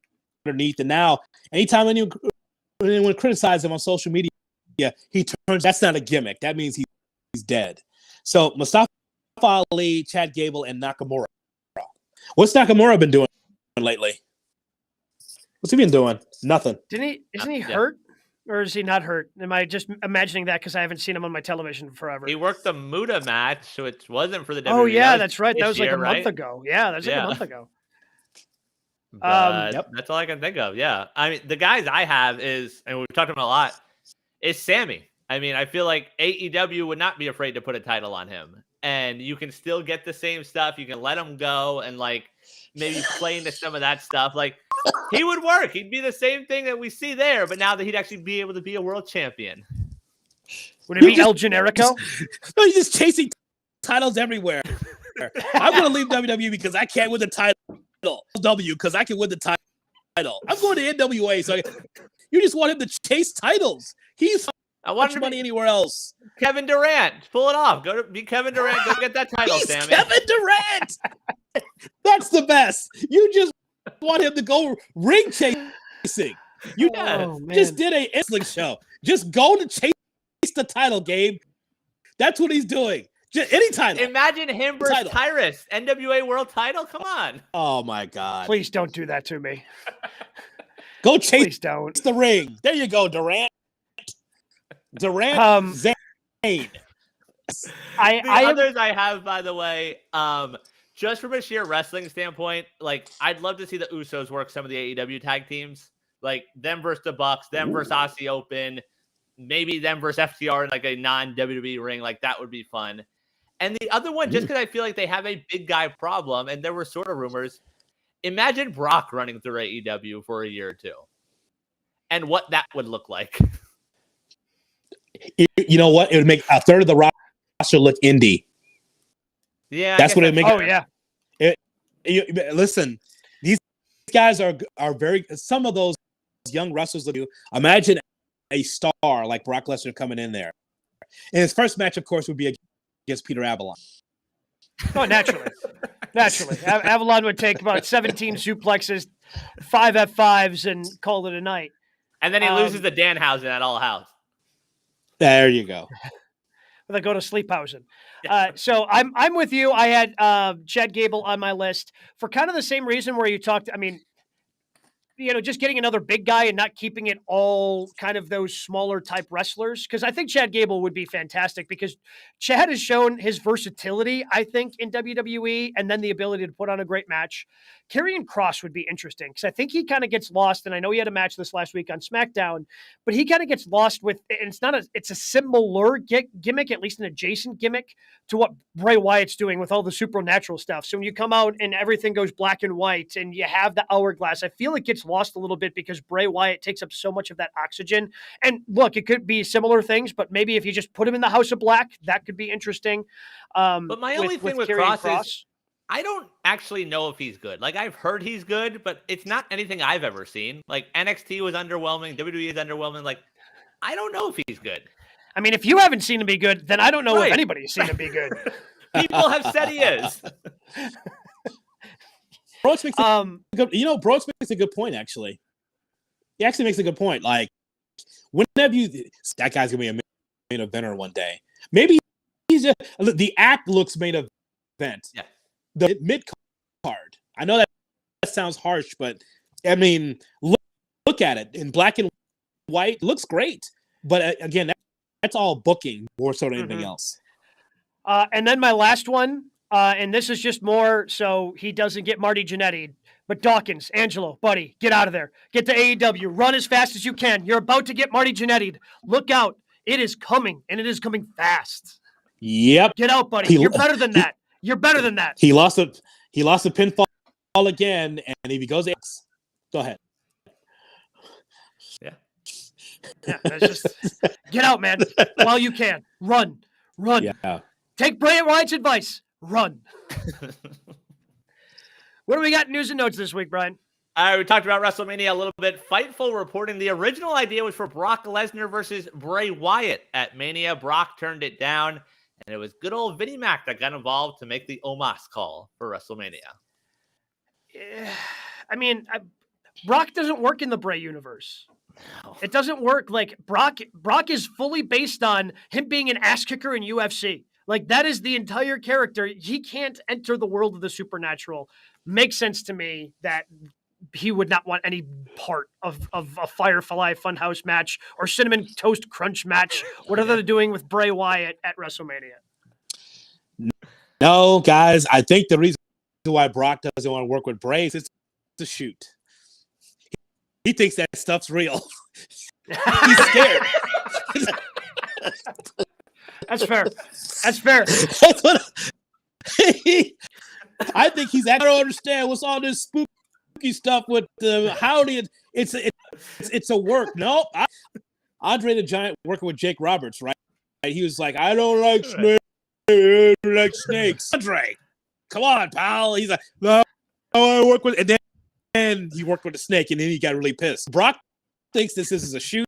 underneath. And now, anytime anyone criticizes him on social media, he turns. That's not a gimmick. That means he's dead. So Mustafa Ali, Chad Gable, and Nakamura. What's Nakamura been doing lately? What's he been doing? Nothing. Isn't he hurt? Or is he not hurt? Am I just imagining that because I haven't seen him on my television forever? He worked the Muta match, so it wasn't for the WWE. Oh, yeah, that's right. That was like a month ago. Yeah, that was like a month ago. That's all I can think of. Yeah. I mean, the guys I have is, and we've talked about a lot, is Sammy. I mean, I feel like AEW would not be afraid to put a title on him. And you can still get the same stuff. You can let him go and maybe play into some of that stuff. He would work. He'd be the same thing that we see there, but now that he'd actually be able to be a world champion. Would it be El Generico? No, he's just chasing titles everywhere. I'm going to leave WWE because I can't win the title. W because I can win the title. I'm going to NWA. So you just want him to chase titles. He's much money anywhere else. Kevin Durant, pull it off. Go to be Kevin Durant. Go get that title, Sammy. Kevin Durant. That's the best. You just want him to go ring chasing. You just did a wrestling show. Just go to chase the title, Gabe. That's what he's doing. Just any title. Imagine him versus Tyrus, NWA World Title. Come on. Oh my God! Please don't do that to me. Go chase. Please don't. The ring. There you go, Durant. Zayn. Others I have, by the way, just from a sheer wrestling standpoint, I'd love to see the Usos work some of the AEW tag teams, them versus the Bucks, them versus Aussie Open, maybe them versus FTR in a non-WWE ring. That would be fun. And the other one, just because I feel like they have a big guy problem, and there were sort of rumors, imagine Brock running through AEW for a year or two and what that would look like. You know what? It would make a third of the roster look indie. Yeah. That's what it would make. Oh, yeah. Listen, these guys are very, some of those young wrestlers. Imagine a star like Brock Lesnar coming in there. And his first match, of course, would be against Peter Avalon. Oh, naturally. Avalon would take about 17 suplexes, 5 F5s, and call it a night. And then he loses to Danhausen at All House. There you go. They go to Sleephausen. So I'm with you. I had Chad Gable on my list for kind of the same reason where you talked. I mean, just getting another big guy and not keeping it all kind of those smaller type wrestlers. Because I think Chad Gable would be fantastic because Chad has shown his versatility, I think, in WWE and then the ability to put on a great match. Karrion Kross would be interesting because I think he kind of gets lost. And I know he had a match this last week on SmackDown, but he kind of gets lost with, and it's a similar gimmick, at least an adjacent gimmick to what Bray Wyatt's doing with all the supernatural stuff. So when you come out and everything goes black and white and you have the hourglass, I feel it gets lost a little bit because Bray Wyatt takes up so much of that oxygen. And look, it could be similar things, but maybe if you just put him in the House of Black, that could be interesting. But my only thing with Kross is I don't actually know if he's good. Like, I've heard he's good, but it's not anything I've ever seen. Like, NXT was underwhelming. WWE is underwhelming. Like, I don't know if he's good. I mean, if you haven't seen him be good, then I don't know if anybody's seen him be good. People have said he is. Brooks makes Brooks makes a good point, actually. He actually makes a good point. Like, whenever that guy's going to be a main eventer one day. Maybe he's just, the act looks main event. Yeah. The mid card. I know that sounds harsh, but I mean, look at it in black and white. It looks great, but again, that's all booking more so than anything else. And then my last one, and this is just more so he doesn't get Marty Jannetty, but Dawkins, Angelo, buddy, get out of there. Get to AEW. Run as fast as you can. You're about to get Marty Jannetty. Look out. It is coming, and it is coming fast. Yep. Get out, buddy. You're better than that. You're better than that. He lost a pinfall again, and if he goes, go ahead. Yeah, that's just get out, man, while you can. Run. Yeah. Take Bray Wyatt's advice. Run. What do we got in news and notes this week, Brian? We talked about WrestleMania a little bit. Fightful reporting the original idea was for Brock Lesnar versus Bray Wyatt at Mania. Brock turned it down. And it was good old Vinnie Mac that got involved to make the Omos call for WrestleMania. I mean, Brock doesn't work in the Bray universe. No. It doesn't work. Like, Brock is fully based on him being an ass kicker in UFC. Like, that is the entire character. He can't enter the world of the supernatural. Makes sense to me that he would not want any part of a Firefly Funhouse match or Cinnamon Toast Crunch match, whatever they're doing with Bray Wyatt at WrestleMania. No, guys, I think the reason why Brock doesn't want to work with Bray is to shoot. He thinks that stuff's real. He's scared. That's fair. I think he's. I don't understand what's all this spooky stuff with howdy. It's a work. No, Andre the Giant working with Jake Roberts, right? He was like, I don't like snakes. I don't like snakes. Andre, come on, pal. He's like, no, I want to work with. And then he worked with a snake, and then he got really pissed. Brock thinks this is a shoot.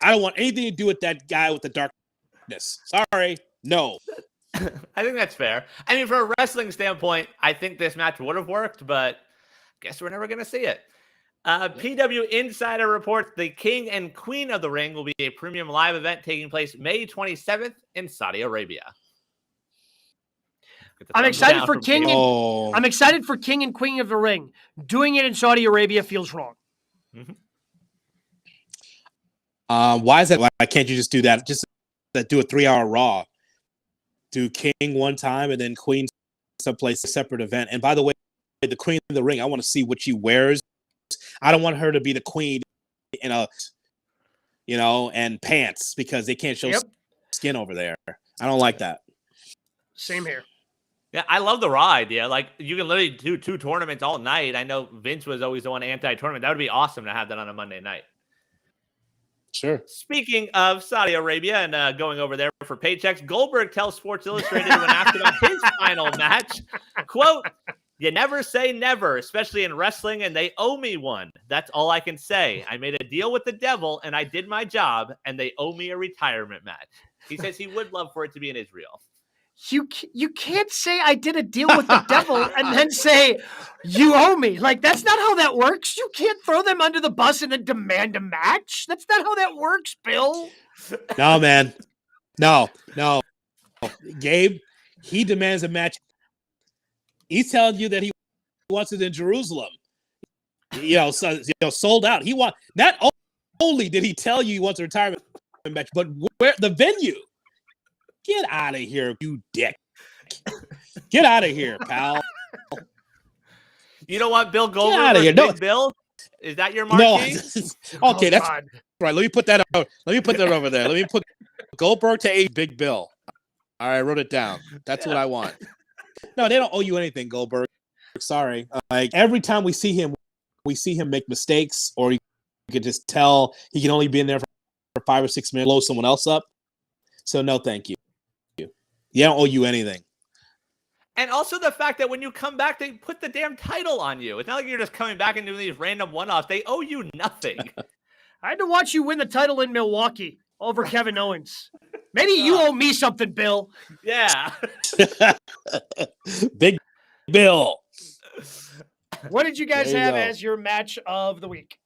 I don't want anything to do with that guy with the darkness. Sorry, no. I think that's fair. I mean, from a wrestling standpoint, I think this match would have worked, but guess we're never going to see it. PW Insider reports the King and Queen of the Ring will be a premium live event taking place May 27th in Saudi Arabia. I'm excited for King. I'm excited for King and Queen of the Ring. Doing it in Saudi Arabia feels wrong. Mm-hmm. Why is that? Why can't you just do that? Just do a 3-hour Raw. Do King one time and then Queen someplace, a separate event. And by the way, the Queen of the Ring, I want to see what she wears. I don't want her to be the queen in and pants because they can't show skin over there. I don't like that. Same here. Yeah, I love the Raw idea. Like, you can literally do 2 tournaments all night. I know Vince was always the one anti-tournament. That would be awesome to have that on a Monday night. Sure. Speaking of Saudi Arabia and going over there for paychecks, Goldberg tells Sports Illustrated when asked about his final match, quote, "You never say never, especially in wrestling, and they owe me one. That's all I can say. I made a deal with the devil, and I did my job, and they owe me a retirement match." He says he would love for it to be in Israel. You can't say I did a deal with the devil and then say you owe me. Like, that's not how that works. You can't throw them under the bus and then demand a match. That's not how that works, Bill. No, man. No. Gabe, he demands a match. He's telling you that he wants it in Jerusalem. Sold out. He want not only did he tell you he wants a retirement match, but where the venue. Get out of here, you dick. Get out of here, pal. You don't want Bill Goldberg? Get out of here. No. Bill? Is that your marquee? No. Okay, that's right. Let me put that over. Let me put that over there. Let me put Goldberg to a Big Bill. All right, I wrote it down. That's what I want. No, they don't owe you anything, Goldberg. Sorry. Like, every time we see him make mistakes, or you could just tell he can only be in there for 5 or 6 minutes, blow someone else up. So no, thank you. They don't owe you anything. And also the fact that when you come back, they put the damn title on you. It's not like you're just coming back and doing these random one-offs. They owe you nothing. I had to watch you win the title in Milwaukee over Kevin Owens. Maybe you owe me something, Bill. Yeah. Big Bill. What did you guys have as your match of the week?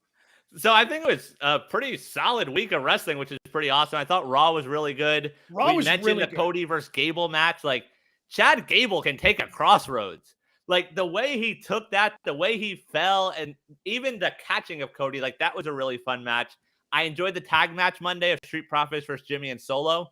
So I think it was a pretty solid week of wrestling, which is pretty awesome. I thought Raw was really good. We mentioned the Cody versus Gable match. Like, Chad Gable can take a crossroads. Like, the way he took that, the way he fell, and even the catching of Cody, like, that was a really fun match. I enjoyed the tag match Monday of Street Profits versus Jimmy and Solo.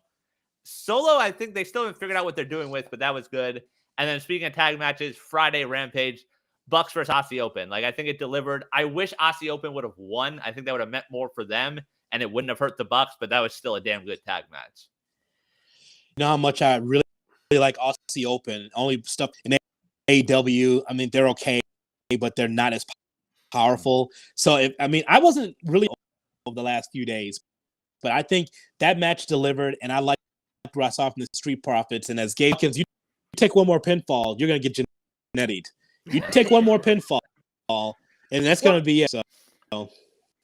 Solo, I think they still haven't figured out what they're doing with, but that was good. And then speaking of tag matches, Friday Rampage, Bucks versus Aussie Open. Like, I think it delivered. I wish Aussie Open would have won. I think that would have meant more for them, and it wouldn't have hurt the Bucks, but that was still a damn good tag match. You know how much I really like Aussie Open. Only stuff in AEW. I mean, they're okay, but they're not as powerful. So, I wasn't really over the last few days, but I think that match delivered, and I like what I saw from the Street Profits. And as Gabe Kins, you take one more pinfall, you're going to get Janetti'd. You take one more pinfall, and that's going to be it. So.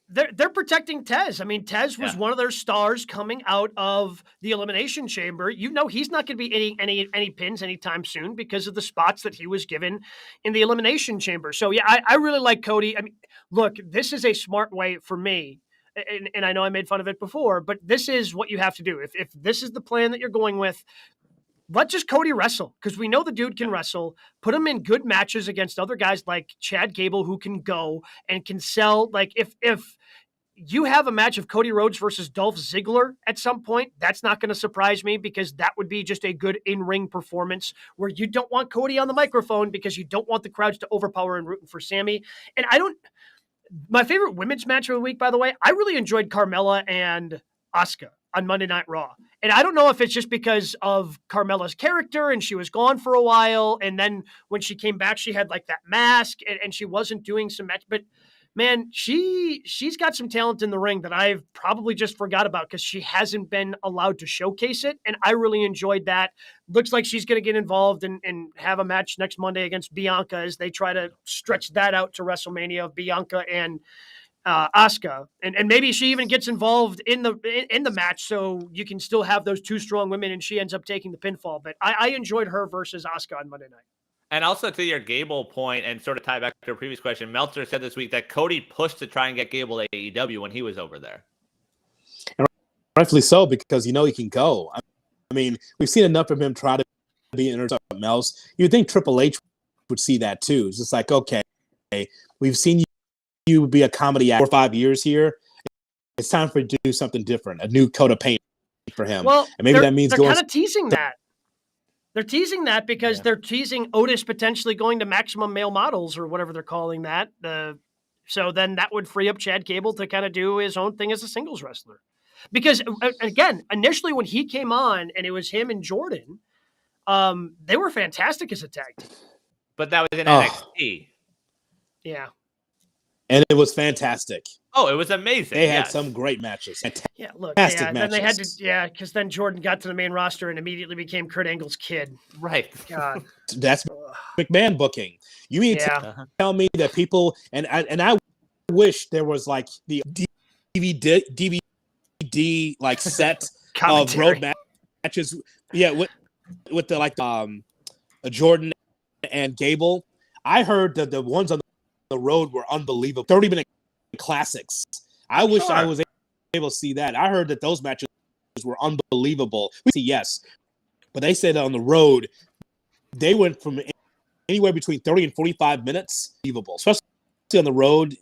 They're protecting Tez. I mean, Tez was one of their stars coming out of the Elimination Chamber. You know, he's not going to be getting any pins anytime soon because of the spots that he was given in the Elimination Chamber. So, yeah, I really like Cody. I mean, look, this is a smart way for me, and I know I made fun of it before, but this is what you have to do. If this is the plan that you're going with, let just Cody wrestle, because we know the dude can wrestle. Put him in good matches against other guys like Chad Gable, who can go and can sell. Like, if you have a match of Cody Rhodes versus Dolph Ziggler at some point, that's not going to surprise me, because that would be just a good in-ring performance where you don't want Cody on the microphone because you don't want the crowds to overpower and rooting for Sammy. And my favorite women's match of the week, by the way, I really enjoyed Carmella and Asuka on Monday Night Raw. And I don't know if it's just because of Carmella's character and she was gone for a while. And then when she came back, she had like that mask and she wasn't doing some match. But man, she's got some talent in the ring that I've probably just forgot about because she hasn't been allowed to showcase it. And I really enjoyed that. Looks like she's going to get involved and have a match next Monday against Bianca as they try to stretch that out to WrestleMania of Bianca and Asuka, and maybe she even gets involved in the match, so you can still have those two strong women, and she ends up taking the pinfall. But I enjoyed her versus Asuka on Monday night. And also to your Gable point, and sort of tie back to a previous question, Meltzer said this week that Cody pushed to try and get Gable to AEW when he was over there. And rightfully so, because he can go. I mean, we've seen enough of him try to be in something else. You'd think Triple H would see that too. It's just like, okay, we've seen you would be a comedy actor for 5 years here. It's time for you to do something different, a new coat of paint for him. Well, and maybe that means they're kind of teasing that. They're teasing that because they're teasing Otis potentially going to Maximum Male Models or whatever they're calling that. So then that would free up Chad Gable to kind of do his own thing as a singles wrestler. Because again, initially when he came on and it was him and Jordan, They were fantastic as a tag team. But that was in Oh. NXT. Yeah. And it was fantastic. Oh, it was amazing. They had yes. some great matches. Yeah, look, Fantastic then they had to, matches. because then Jordan got to the main roster and immediately became Kurt Angle's kid. Right. God. That's McMahon booking. You mean to Yeah. tell me that people and I wish there was like the DVD like set of Commentary. road matches. Yeah, with the like Jordan and Gable. I heard that the ones on the road were unbelievable. 30-minute classics. I wish I was able to see that. I heard that those matches were unbelievable. Yes, but they said on the road they went from anywhere between 30 and 45 minutes. Unbelievable, especially on the road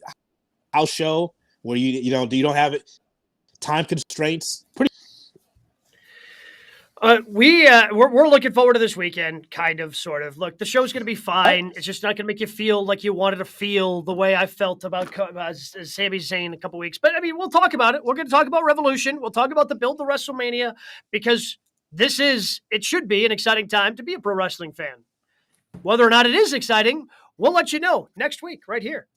house show where you don't have it time constraints. We're looking forward to this weekend, kind of, sort of. Look, the show's going to be fine. It's just not going to make you feel like you wanted to feel the way I felt about, as Sammy's saying, a couple weeks. But, I mean, we'll talk about it. We're going to talk about Revolution. We'll talk about the build to WrestleMania because it should be an exciting time to be a pro wrestling fan. Whether or not it is exciting, we'll let you know next week right here